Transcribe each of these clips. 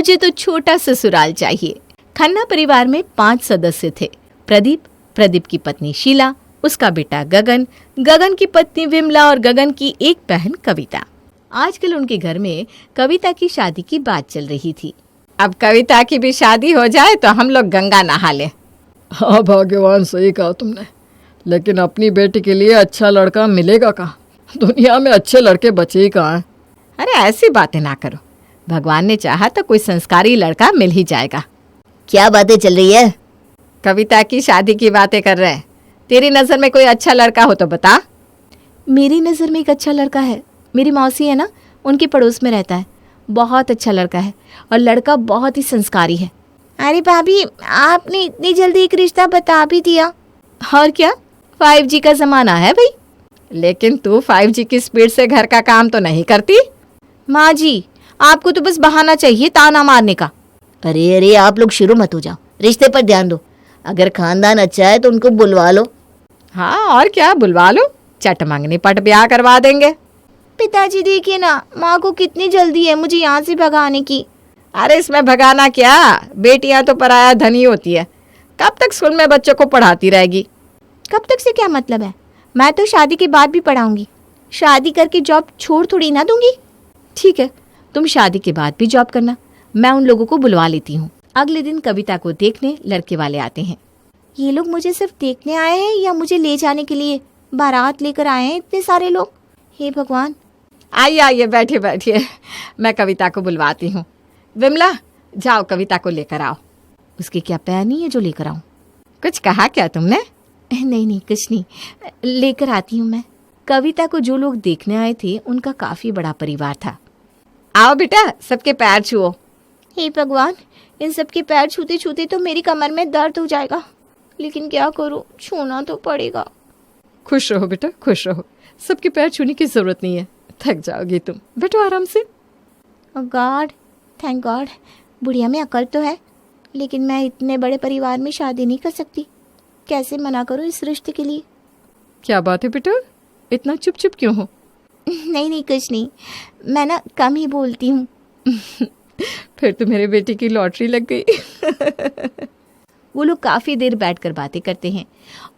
मुझे तो छोटा ससुराल चाहिए। खन्ना परिवार में 5 सदस्य थे। प्रदीप, प्रदीप की पत्नी शीला, उसका बेटा गगन, गगन की पत्नी विमला और गगन की एक बहन कविता। आजकल उनके घर में कविता की शादी की बात चल रही थी। अब कविता की भी शादी हो जाए तो हम लोग गंगा नहा ले। हाँ भाग्यवान, सही कहा तुमने। लेकिन अपनी बेटी के लिए अच्छा लड़का मिलेगा कहाँ? दुनिया में अच्छे लड़के बचे ही कहाँ हैं? अरे ऐसी बातें ना करो, भगवान ने चाहा तो कोई संस्कारी लड़का मिल ही जाएगा। क्या बातें चल रही है? कविता की शादी की बातें कर रहे हैं। तेरी नज़र में कोई अच्छा लड़का हो तो बता। मेरी नज़र में एक अच्छा लड़का है। मेरी मौसी है ना, उनके पड़ोस में रहता है। बहुत अच्छा लड़का है और लड़का बहुत ही संस्कारी है। अरे भाभी, आपने इतनी जल्दी एक रिश्ता बता भी दिया। और क्या, 5G का ज़माना है भाई। लेकिन तू 5G की स्पीड से घर का काम तो नहीं करती। माँ जी, आपको तो बस बहाना चाहिए ताना मारने का। अरे आप लोग शुरू मत हो जाओ, रिश्ते पर ध्यान दो। अगर खानदान अच्छा है तो उनको बुलवा लो। हाँ और क्या, बुलवा लो, चट मंगनी पट ब्याह करवा देंगे। पिताजी देखिए ना, माँ को कितनी जल्दी है मुझे यहाँ से भगाने की। अरे इसमें भगाना क्या, बेटियां तो पराया धनी होती है। कब तक स्कूल में बच्चों को पढ़ाती रहेगी? कब तक से क्या मतलब है? मैं तो शादी के बाद भी पढ़ाऊंगी। शादी करके जॉब छोड़ थोड़ी ना दूंगी। ठीक है, तुम शादी के बाद भी जॉब करना, मैं उन लोगों को बुलवा लेती हूँ। अगले दिन कविता को देखने लड़के वाले आते हैं। ये लोग मुझे सिर्फ देखने आए हैं या मुझे ले जाने के लिए बारात लेकर आए हैं इतने सारे लोग? हे भगवान। आइए आइए, बैठिए बैठिए, मैं कविता को बुलवाती हूँ। विमला, जाओ कविता को लेकर आओ। उसके क्या पैर नहीं है जो लेकर आऊँ? कुछ कहा क्या तुमने? नहीं कुछ नहीं, लेकर आती हूँ मैं। कविता को जो लोग देखने आए थे उनका काफी बड़ा परिवार था। आओ बेटा, सबके पैर छुओ। हे भगवान, इन सबके पैर छूते छूते तो मेरी कमर में दर्द हो जाएगा। लेकिन क्या करूँ, छूना तो पड़ेगा। खुश रहो बेटा, खुश रहो। सबके पैर छूने की जरूरत नहीं है, थक जाओगी तुम। बैठो आराम से। गॉड, थैंक गॉड, बुढ़िया में अकल तो है। लेकिन मैं इतने बड़े परिवार में शादी नहीं कर सकती। कैसे मना करूँ इस रिश्ते के लिए? क्या बात है बेटा, इतना चुप चुप क्यों हो? नहीं कुछ नहीं, मैं ना कम ही बोलती हूँ। फिर तो मेरे बेटे की लॉटरी लग गई। वो लोग काफी देर बैठकर बातें करते हैं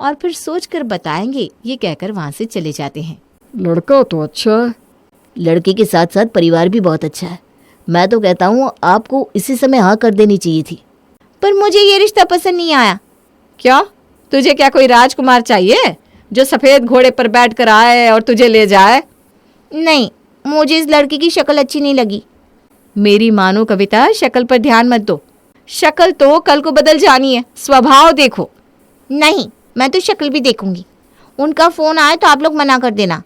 और फिर सोचकर बताएंगे ये कहकर वहां से चले जाते हैं। लड़का तो अच्छा है। लड़के के साथ साथ परिवार भी बहुत अच्छा है। मैं तो कहता हूँ आपको इसी समय हाँ कर देनी चाहिए थी। पर मुझे ये रिश्ता पसंद नहीं आया। क्यों, तुझे क्या कोई राजकुमार चाहिए जो सफेद घोड़े पर बैठकर आए और तुझे ले जाए? नहीं, मुझे इस लड़की की शक्ल अच्छी नहीं लगी। मेरी मानो कविता, शक्ल पर ध्यान मत दो। शक्ल तो कल को बदल जानी है, स्वभाव देखो। नहीं, मैं तो शक्ल भी देखूंगी। उनका फोन आए तो आप लोग मना कर देना।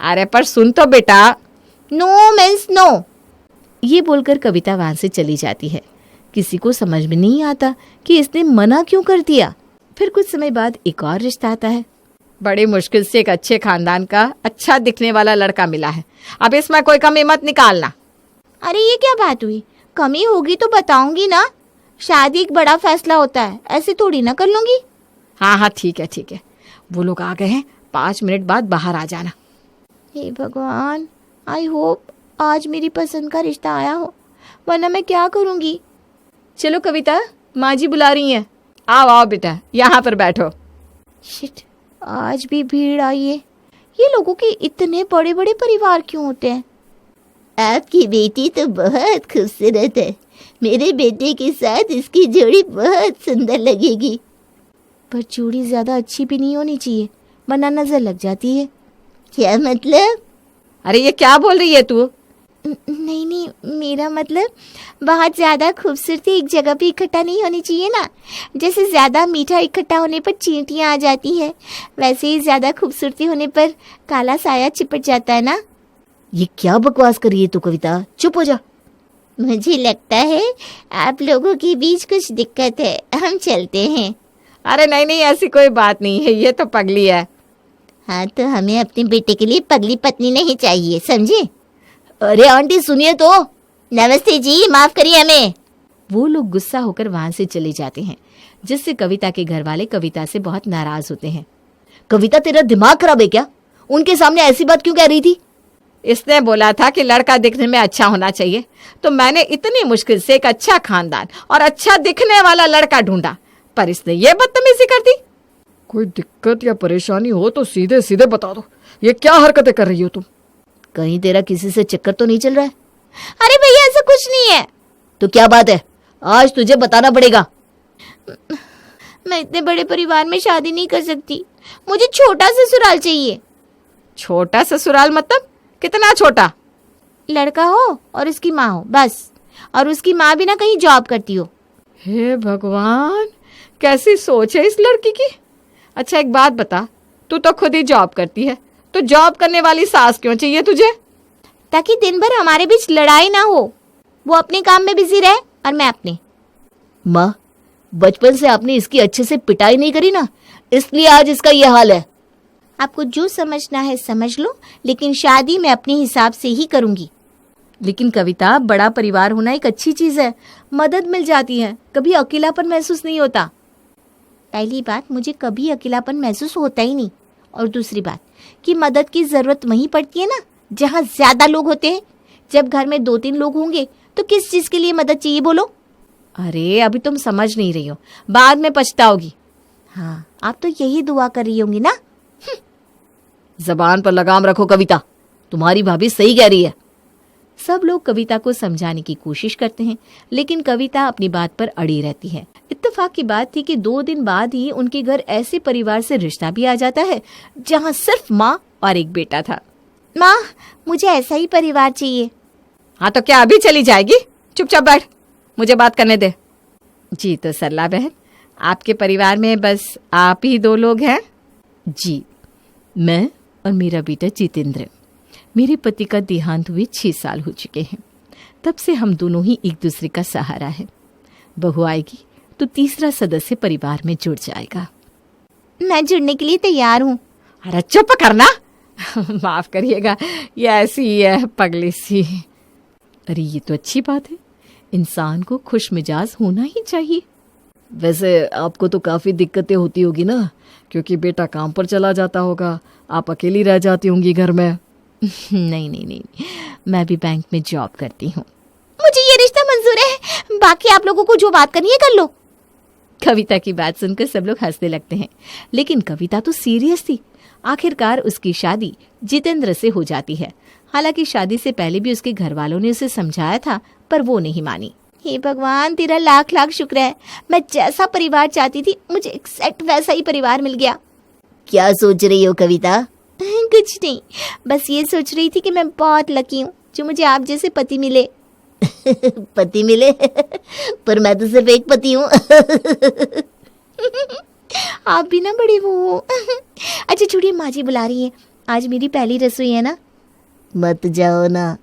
अरे पर सुन तो बेटा। No means no. ये बोलकर कविता वहां से चली जाती है। किसी को समझ में नहीं आता कि इसने मना क्यों कर दिया। फिर कुछ समय बाद एक और रिश्ता आता है। बड़ी मुश्किल से एक अच्छे खानदान का अच्छा दिखने वाला लड़का मिला है। अब इसमें कोई कमी मत निकालना। अरे ये क्या बात हुई? कमी होगी तो बताऊंगी ना। शादी एक बड़ा फैसला होता है, ऐसे थोड़ी ना कर लूंगी। हाँ ठीक है। वो लोग आ गए हैं, 5 मिनट बाद बाहर आ जाना। हे भगवान, आई होप आज मेरी पसंद का रिश्ता आया हो, वरना मैं क्या करूंगी। चलो कविता, माँ जी बुला रही हैं। आओ बेटा, यहाँ पर बैठो। शिट, आज भी भीड़ आई है। ये लोगों के इतने बड़े बड़े परिवार क्यों होते हैं? आपकी बेटी तो बहुत खूबसूरत है। मेरे बेटे के साथ इसकी जोड़ी बहुत सुंदर लगेगी। पर जोड़ी ज्यादा अच्छी भी नहीं होनी चाहिए, वरना नजर लग जाती है। क्या मतलब? अरे ये क्या बोल रही है तू? नहीं, मेरा मतलब बहुत ज़्यादा खूबसूरती एक जगह पे इकट्ठा नहीं होनी चाहिए ना। जैसे ज़्यादा मीठा इकट्ठा होने पर चींटियाँ आ जाती हैं, वैसे ही ज़्यादा खूबसूरती होने पर काला साया चिपट जाता है ना। ये क्या बकवास कर रही है तू कविता, चुप हो जा। मुझे लगता है आप लोगों के बीच कुछ दिक्कत है, हम चलते हैं। अरे नहीं, ऐसी कोई बात नहीं है, ये तो पगली है। हाँ तो हमें अपने बेटे के लिए पगली पत्नी नहीं चाहिए, समझे? अरे आंटी सुनिए तो। नमस्ते जी, माफ करिए हमें। वो लोग गुस्सा होकर वहां से चले जाते हैं, जिससे कविता के घर वाले कविता से बहुत नाराज होते हैं। कविता तेरा दिमाग खराब है क्या? उनके सामने ऐसी बात क्यों कह रही थी? इसने बोला था कि लड़का दिखने में अच्छा होना चाहिए, तो मैंने इतनी मुश्किल से एक अच्छा खानदान और अच्छा दिखने वाला लड़का ढूंढा, पर इसने ये बदतमीजी कर दी। कोई दिक्कत या परेशानी हो तो सीधे सीधे बता दो। ये क्या हरकतें कर रही हो तुम? कहीं तेरा किसी से चक्कर तो नहीं चल रहा है? अरे भैया ऐसा कुछ नहीं है। तो क्या बात है? आज तुझे बताना पड़ेगा। मैं इतने बड़े परिवार में शादी नहीं कर सकती, मुझे छोटा ससुराल चाहिए। छोटा ससुराल मतलब कितना छोटा? लड़का हो और उसकी माँ हो बस, और उसकी माँ भी ना कहीं जॉब करती हो। हे भगवान, कैसी सोच है इस लड़की की। अच्छा एक बात बता, तू तो खुद ही जॉब करती है, तो जॉब करने वाली सास क्यों चाहिए तुझे? ताकि दिन भर हमारे बीच लड़ाई ना हो। वो अपने काम में बिजी रहे और मैं अपने। माँ, बचपन से आपने इसकी अच्छे से पिटाई नहीं करी ना, इसलिए आज इसका ये हाल है। आपको जो समझना है समझ लो, लेकिन शादी मैं अपने हिसाब से ही करूंगी। लेकिन कविता, बड़ा परिवार होना एक अच्छी चीज है, मदद मिल जाती है, कभी अकेलापन महसूस नहीं होता। पहली बात, मुझे कभी अकेलापन महसूस होता ही नहीं, और दूसरी बात कि मदद की जरूरत वहीं पड़ती है ना जहाँ ज्यादा लोग होते हैं। जब घर में 2-3 लोग होंगे तो किस चीज के लिए मदद चाहिए बोलो? अरे अभी तुम समझ नहीं रही हो, बाद में पछताओगी। हाँ, आप तो यही दुआ कर रही होंगी ना। जबान पर लगाम रखो कविता, तुम्हारी भाभी सही कह रही है। सब लोग कविता को समझाने की कोशिश करते हैं, लेकिन कविता अपनी बात पर अड़ी रहती है। इत्तेफाक की बात थी कि 2 दिन बाद ही उनके घर ऐसे परिवार से रिश्ता भी आ जाता है जहाँ सिर्फ माँ और एक बेटा था। माँ, मुझे ऐसा ही परिवार चाहिए। हाँ तो क्या अभी चली जाएगी? चुपचाप बैठ, मुझे बात करने दे। जी तो सरला बहन, आपके परिवार में बस आप ही 2 लोग हैं? जी, मैं और मेरा बेटा जितेंद्र। मेरे पति का देहांत हुए 6 साल हो चुके हैं। तब से हम दोनों ही एक दूसरे का सहारा है। बहू आएगी तो तीसरा सदस्य परिवार में जुड़ जाएगा। मैं जुड़ने के लिए तैयार हूँ। अरे चुप करना। माफ करिएगा, ये ऐसी ही है पगली सी। अरे ये तो अच्छी बात है, इंसान को खुश मिजाज होना ही चाहिए। वैसे आपको तो काफी दिक्कतें होती होगी ना, क्योंकि बेटा काम पर चला जाता होगा, आप अकेली रह जाती होंगी घर में। नहीं, मैं भी बैंक में जॉब करती हूँ। मुझे ये रिश्ता मंजूर है, बाकी आप लोगों को जो बात करनी है कर लो। कविता की बात सुनकर सब लोग हंसने लगते हैं, लेकिन कविता तो सीरियस थी। आखिरकार उसकी शादी जितेंद्र से हो जाती है। हालांकि शादी से पहले भी उसके घर वालों ने उसे समझाया था, पर वो नहीं मानी। हे भगवान, तेरा लाख लाख शुक्र है, मैं जैसा परिवार चाहती थी मुझे एग्जैक्ट वैसा ही परिवार मिल गया। क्या सोच रही हो कविता? कुछ नहीं, बस ये सोच रही थी कि मैं बहुत लकी हूँ जो मुझे आप जैसे पति मिले। पति मिले? पर मैं तो सिर्फ एक पति हूँ। आप भी ना बड़े वो हो। अच्छा छोड़िए, माँ जी बुला रही है, आज मेरी पहली रसोई है ना। मत जाओ ना।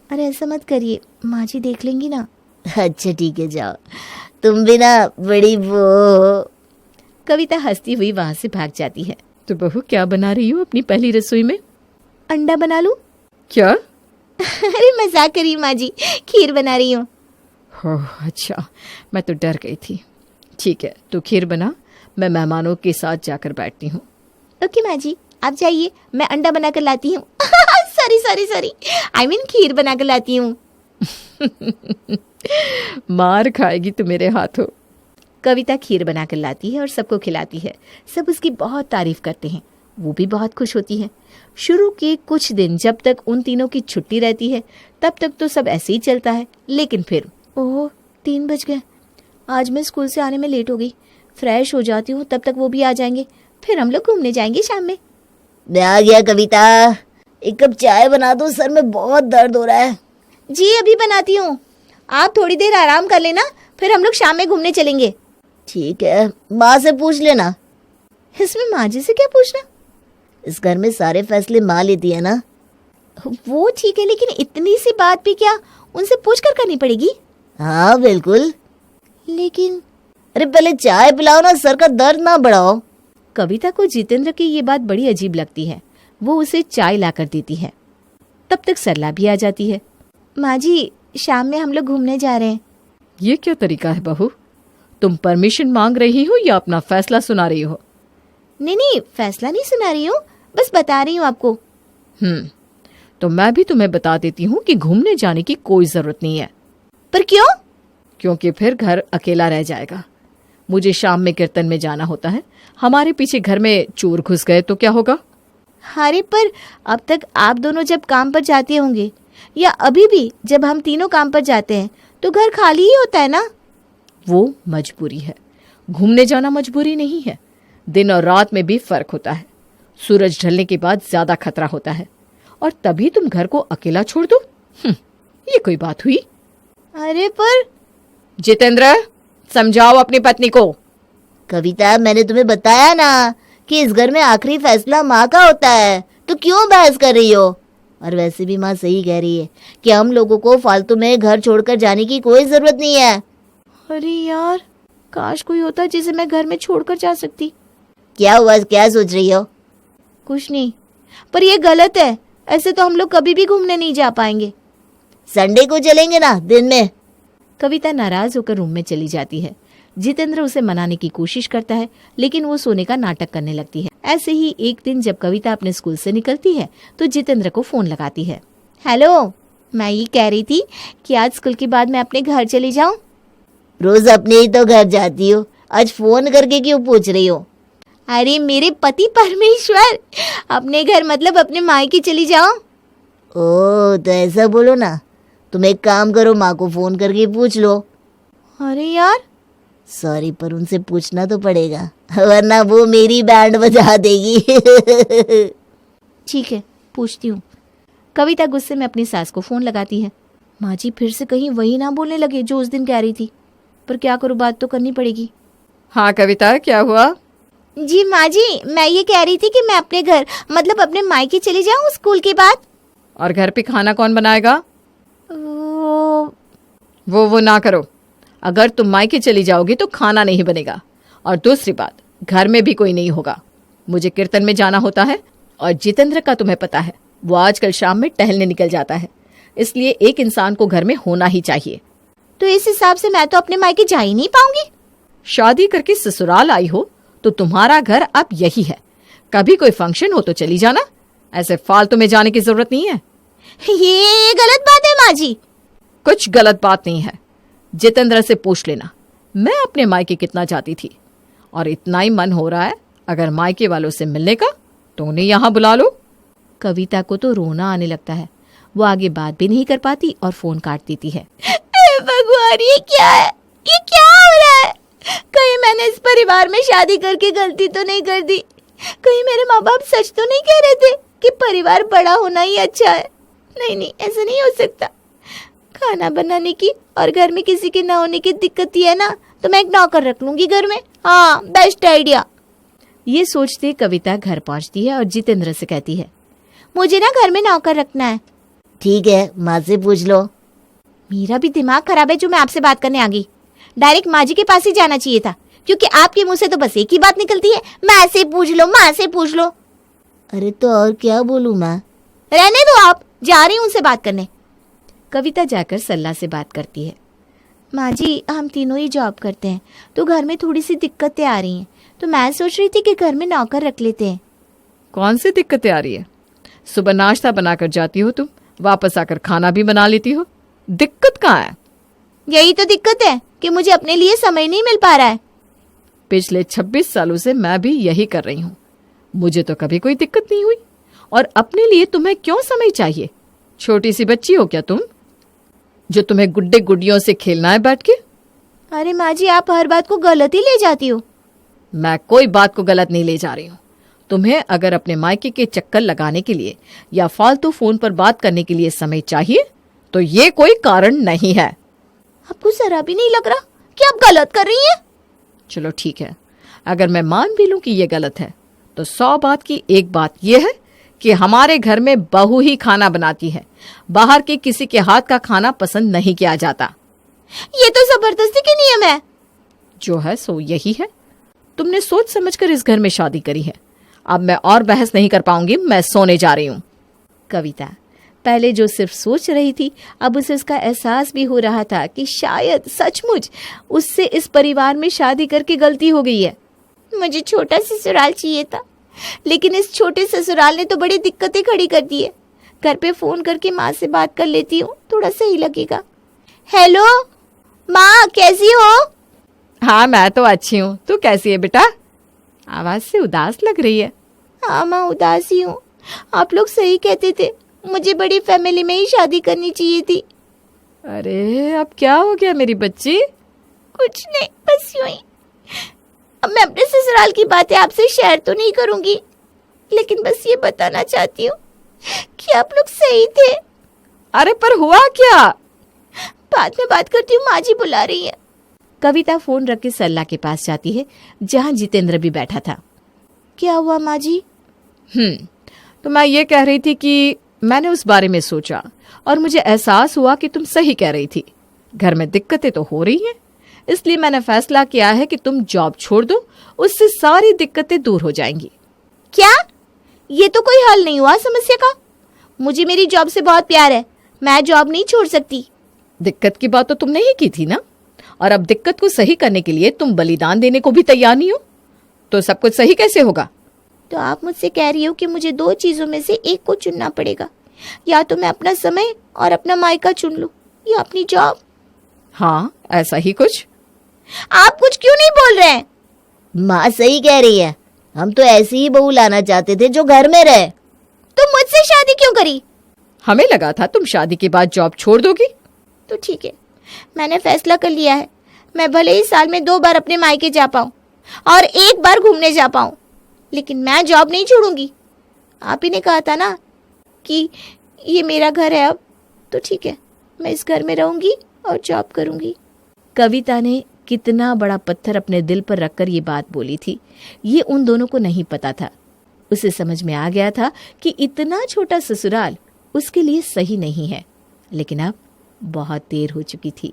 अरे ऐसा मत करिए, माँ जी देख लेंगी ना। अच्छा ठीक है, जाओ, तुम भी ना बड़ी वो। कविता हंसती हुई वहां से भाग जाती है। तो बहू क्या बना रही हो अपनी पहली रसोई में? अंडा बना लूं? क्या? अरे मजाक करी माँ जी, खीर बना रही हूँ। अच्छा, मैं तो डर गई थी। ठीक है, तो खीर बना, मैं मेहमानों के साथ जाकर बैठती हूँ। ओके माँ जी, आप जाइए, मैं अंडा बना कर लाती हूँ। सॉरी, आई मीन खीर बना कर लाती हूँ। मार खाएगी तू मेरे हाथों। कविता खीर बनाकर लाती है और सबको खिलाती है। सब उसकी बहुत तारीफ करते हैं, वो भी बहुत खुश होती है। शुरू के कुछ दिन जब तक उन तीनों की छुट्टी रहती है तब तक तो सब ऐसे ही चलता है, लेकिन फिर ओह 3 बज गए, आज मैं स्कूल से आने में लेट हो गई। फ्रेश हो जाती हूँ, तब तक वो भी आ जाएंगे, फिर हम लोग घूमने जाएंगे शाम में। मैं आ गया कविता, एक कप चाय बना दो, सर में बहुत दर्द हो रहा है। जी अभी बनाती हूँ, आप थोड़ी देर आराम कर लेना, फिर हम लोग शाम में घूमने चलेंगे। ठीक है, माँ से पूछ लेना। इसमें माँ जी से क्या पूछना? इस घर में सारे फैसले माँ लेती है ना। वो ठीक है, लेकिन इतनी सी बात भी क्या उनसे पूछ कर करनी पड़ेगी? हाँ बिल्कुल। लेकिन अरे पहले चाय पिलाओ ना, सर का दर्द ना बढ़ाओ। कविता को जितेंद्र की ये बात बड़ी अजीब लगती है। वो उसे चाय लाकर देती है। तब तक सरला भी आ जाती है। माँ जी, शाम में हम लोग घूमने जा रहे हैं। ये क्या तरीका है बहू? तुम परमिशन मांग रही हो या अपना फैसला सुना रही हो? नहीं, फैसला नहीं सुना रही हूँ, बस बता रही हूँ आपको। तो मैं भी तुम्हें बता देती हूँ कि घूमने जाने की कोई जरूरत नहीं है। पर क्यों? क्योंकि फिर घर अकेला रह जाएगा। मुझे शाम में कीर्तन में जाना होता है। हमारे पीछे घर में चोर घुस गए तो क्या होगा? अरे पर अब तक आप दोनों जब काम पर जाते होंगे, या अभी भी जब हम तीनों काम पर जाते हैं, तो घर खाली ही होता है ना। वो मजबूरी है, घूमने जाना मजबूरी नहीं है। दिन और रात में भी फर्क होता है। सूरज ढलने के बाद ज्यादा खतरा होता है, और तभी तुम घर को अकेला छोड़ दो? ये कोई बात हुई? अरे पर जितेंद्र, समझाओ अपनी पत्नी को। कविता, मैंने तुम्हें बताया ना कि इस घर में आखिरी फैसला माँ का होता है, तो क्यों बहस कर रही हो? और वैसे भी माँ सही कह रही है कि हम लोगों को फालतू में घर छोड़कर जाने की कोई जरूरत नहीं है। अरे यार, काश कोई होता जिसे मैं घर में छोड़कर जा सकती। क्या हुआ, क्या सोच रही हो? कुछ नहीं, पर ये गलत है। ऐसे तो हम लोग कभी भी घूमने नहीं जा पाएंगे। संडे को चलेंगे ना, दिन में। कविता नाराज होकर रूम में चली जाती है। जितेंद्र उसे मनाने की कोशिश करता है, लेकिन वो सोने का नाटक करने लगती है। ऐसे ही एक दिन जब कविता अपने स्कूल से निकलती है तो जितेंद्र को फोन लगाती है। हेलो, मैं ये कह रही थी कि आज स्कूल के बाद मैं अपने घर चली जाऊं। रोज अपने ही तो घर जाती हो, आज फोन करके क्यों पूछ रही हो? अरे मेरे पति परमेश्वर, अपने घर मतलब अपने मायके चली जाओ। ओ, तो ऐसा बोलो ना। तुम एक काम करो, माँ को फोन करके पूछ लो। अरे यार, सॉरी, पर उनसे पूछना तो पड़ेगा, वरना वो मेरी बैंड बजा देगी। ठीक है, पूछती हूँ। कविता गुस्से में अपनी सास को फोन लगाती है। माँ जी फिर से कहीं वही ना बोलने लगे जो उस दिन कह रही थी, पर क्या करूँ, बात तो करनी पड़ेगी। हाँ कविता, क्या हुआ? जी माँ जी, मैं ये कह रही थी कि मैं अपने घर मतलब अपने मायके चली जाऊँ स्कूल के बाद। और घर पे खाना कौन बनाएगा? वो ना करो। अगर तुम मायके चली जाओगी तो खाना नहीं बनेगा, और दूसरी बात, घर में भी कोई नहीं होगा। मुझे कीर्तन में जाना होता है, और जितेंद्र का तुम्हें पता है, वो आजकल शाम में टहलने निकल जाता है। इसलिए एक इंसान को घर में होना ही चाहिए। तो इस हिसाब से मैं तो अपने मायके जा ही नहीं पाऊंगी। शादी करके ससुराल आई हो तो तुम्हारा घर अब यही है। कभी कोई फंक्शन हो तो चली जाना, ऐसे फालतू में जाने की जरूरत नहीं है। ये गलत बात है माँ जी। कुछ गलत बात नहीं है। जितेंद्र से पूछ लेना, मैं अपने मायके कितना जाती थी, और इतना ही मन हो रहा है अगर मायके वालों से मिलने का तो उन्हें यहाँ बुला लो। कविता को तो रोना आने लगता है। वो आगे बात भी नहीं कर पाती और फोन काट देती है। भगवान, ये क्या है? ये क्या हो रहा है? कहीं मैंने इस परिवार में शादी करके गलती तो नहीं कर दी? कहीं मेरे माँ बाप सच तो नहीं कह रहे थे कि परिवार बड़ा होना ही अच्छा है? नहीं, ऐसा नहीं हो सकता। खाना बनाने की और घर में किसी के ना होने की दिक्कत ही है ना, तो मैं एक नौकर रख लूंगी घर में। हाँ, बेस्ट आइडिया। ये सोचते कविता घर पहुंचती है और जितेंद्र से कहती है, मुझे ना घर में नौकर रखना है। ठीक है, माँ से पूछ लो। मेरा भी दिमाग खराब है जो मैं आपसे बात करने आ गई। डायरेक्ट माँ जी के पास ही जाना चाहिए था, क्योंकि आपके मुंह से तो बस एक ही बात निकलती है, माँ से पूछ लो, माँ से पूछ लो। अरे तो और क्या बोलूँ माँ? रहने दो, आप जा रही हूँ उनसे बात करने। कविता जाकर सल्ला से बात करती है। माँ जी, हम तीनों ही जॉब करते हैं, तो घर में थोड़ी सी दिक्कतें आ रही हैं, तो मैं सोच रही थी कि घर में नौकर रख लेते हैं। कौन सी दिक्कतें आ रही है? सुबह नाश्ता बनाकर जाती हो तुम, वापस आकर खाना भी बना लेती हो। दिक्कत कहाँ है? यही तो दिक्कत है कि मुझे अपने लिए समय नहीं मिल पा रहा है। पिछले 26 सालों से मैं भी यही कर रही हूँ। मुझे तो कभी कोई दिक्कत नहीं हुई, और अपने लिए तुम्हें क्यों समय चाहिए? छोटी सी बच्ची हो क्या तुम, जो तुम्हें गुड्डे गुड्डियों से खेलना है बैठ के? अरे माँ जी, आप हर बात को गलत ही ले जाती हो। मैं कोई बात को गलत नहीं ले जा रही हूँ। तुम्हें अगर अपने मायके के चक्कर लगाने के लिए या फालतू फोन पर बात करने के लिए समय चाहिए तो ये कोई कारण नहीं है। आपको जरा भी नहीं लग रहा कि आप गलत कर रही हैं? चलो ठीक है, अगर मैं मान भी लूं कि ये गलत है, तो 100 बात की एक बात यह है कि हमारे घर में बहू ही खाना बनाती है। बाहर के किसी के हाथ का खाना पसंद नहीं किया जाता। ये तो जबरदस्ती के नियम है। जो है सो यही है। तुमने सोच समझकर इस घर में शादी करी है। अब मैं और बहस नहीं कर पाऊंगी, मैं सोने जा रही हूँ। कविता पहले जो सिर्फ सोच रही थी, अब उसे उसका एहसास भी हो रहा था कि शायद सचमुच उससे इस परिवार में शादी करके गलती हो गई है। मुझे छोटा ससुराल चाहिए था, लेकिन इस छोटे ससुराल ने तो बड़ी दिक्कतें खड़ी कर दी है। घर पे फ़ोन करके माँ से बात कर लेती हूँ, थोड़ा सही लगेगा। हेलो माँ, कैसी हो? हाँ मैं तो अच्छी हूँ, तू कैसी है बेटा? आवाज से उदास लग रही है। हाँ माँ, उदास ही हूँ। आप लोग सही कहते थे, मुझे बड़ी फैमिली में ही शादी करनी चाहिए थी। अरे अब क्या हो गया मेरी बच्ची? कुछ नहीं, बस यूं ही। अब मैं अपने ससुराल की बातें आपसे शेयर तो नहीं करूंगी, लेकिन बस ये बताना चाहती हूँ कि आप लोग सही थे। अरे पर हुआ क्या? बाद में बात करती हूँ, माँ जी बुला रही है। कविता फोन रख के सरला के पास जाती है जहाँ जितेंद्र भी बैठा था। क्या हुआ माँ जी? तो मैं ये कह रही थी कि मैंने उस बारे में सोचा और मुझे एहसास हुआ कि तुम सही कह रही थी। घर में दिक्कतें तो हो रही हैं, इसलिए मैंने फैसला किया है कि तुम जॉब छोड़ दो, उससे सारी दिक्कतें दूर हो जाएंगी। क्या? ये तो कोई हल नहीं हुआ समस्या का। मुझे मेरी जॉब से बहुत प्यार है, मैं जॉब नहीं छोड़ सकती। दिक्कत की बात तो तुमने ही की थी ना, और अब दिक्कत को सही करने के लिए तुम बलिदान देने को भी तैयार नहीं हो, तो सब कुछ सही कैसे होगा? तो आप मुझसे कह रही हो कि मुझे दो चीजों में से एक को चुनना पड़ेगा, या तो मैं अपना समय और अपना मायका चुन लूं, या अपनी जॉब। हाँ ऐसा ही कुछ। आप कुछ क्यों नहीं बोल रहे हैं? माँ सही कह रही है, हम तो ऐसी ही बहू लाना चाहते थे जो घर में रहे। तुम मुझसे शादी क्यों करी? हमें लगा था तुम शादी के बाद जॉब छोड़ दोगी। तो ठीक है, मैंने फैसला कर लिया है। मैं भले ही साल में 2 बार अपने मायके जा पाऊं और 1 बार घूमने जा पाऊं, लेकिन मैं जॉब नहीं छोड़ूंगी। आप ही ने कहा था ना कि ये मेरा घर है अब, तो ठीक है, मैं इस घर में रहूंगी और जॉब करूंगी। कविता ने कितना बड़ा पत्थर अपने दिल पर रखकर ये बात बोली थी, ये उन दोनों को नहीं पता था। उसे समझ में आ गया था कि इतना छोटा ससुराल उसके लिए सही नहीं है, लेकिन अब बहुत देर हो चुकी थी।